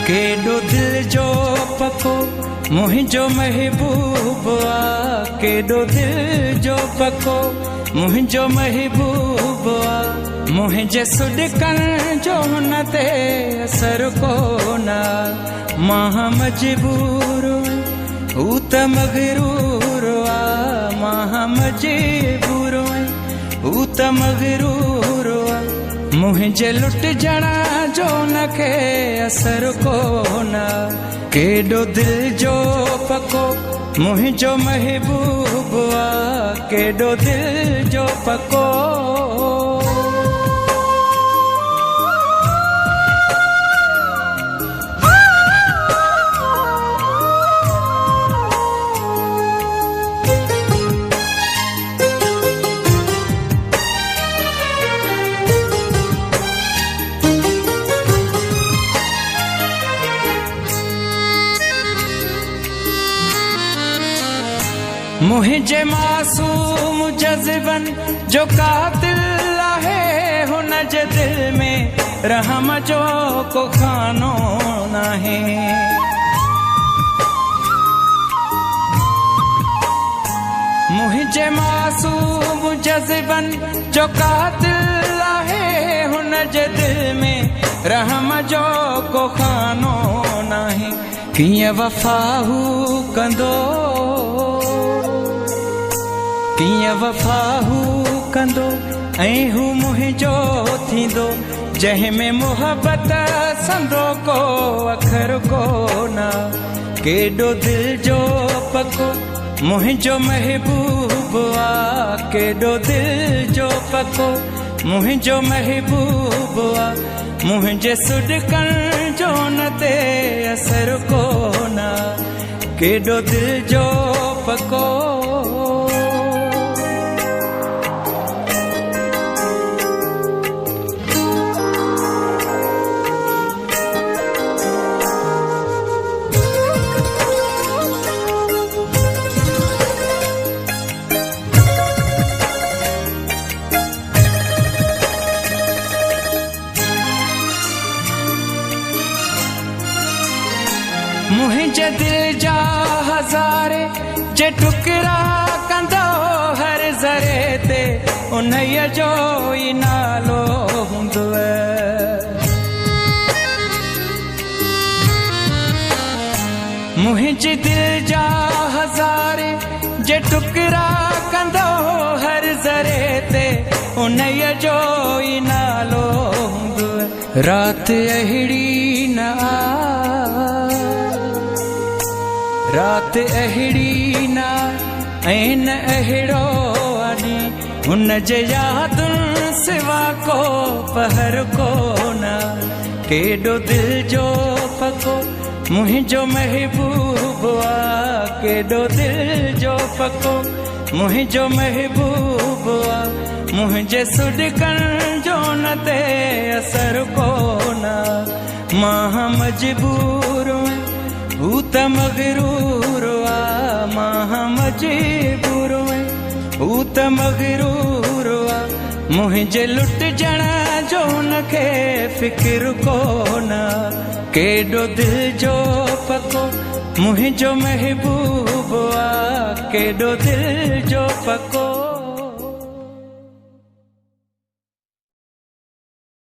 केॾो दिल जो पको मुंहिंजो महबूब आ, केॾो दिल जो पको मुंहिंजो महबूब आ। मुंहिंजे सुॾकनि जो हुन ते असर कोन, मां मजबूर हू त मगरूर आ, मां मजबूर हू त मगरूर आ। मुंहिंजे लुटजण जो हुनखे असर कोन, केॾो दिल जो पको मुंहिंजो महबूब आ, केॾो दिल जो पको। मुंहिंजे मासूम जज़्बनि जो कातिल आहे, हुन जे दिल में रहम जो को खानो नाहे। मुंहिंजे मासूम जज़्बनि जो कातिल आहे, हुन जे दिल में रहम जो को खानो नाहे। कीअं वफ़ा हू कंदो, कीअं वफ़ा हू कंदो ऐं हू मुंहिंजो थींदो, जंहिंमें मुहबत संदो को अखर कोन। केॾो दिल जो पको मुंहिंजो महबूब आ, केॾो दिल जो पको मुंहिंजो महबूब आ। मुंहिंजे सुॾकनि जो न ते असर कोन, केॾो दिल जो पको। मुंहिंजे दिल जा हज़ारे जे टुकड़ा कंदो हर ज़रे ते, उन्हीअ जो ई नालो हूंदो। मुंहिंजे दिल जा हज़ारे जे टुकड़ा कंदो हर ज़रे ते, उन्हीअ जो ई नालो हूंदो। रात अहिड़ी न रात अहिड़ी न ऐं न अहिड़ो अॾी, हुन जे यादुनि सिवा को पहर कोन। केॾो दिल जो पको मुंहिंजो महबूब आ, केॾो दिल जो पको मुंहिंजो महबूब आ। मुंहिंजे सुॾकनि जो न ते असर कोन, मां मजबूर हू त मगरूर आ, मां मजबूर हू त मगरूर आ। मुंहिंजे लुटजण जो हुनखे फिक्र कोन, केॾो दिल जो पको मुंहिंजो महबूब आ, केॾो दिल जो पको।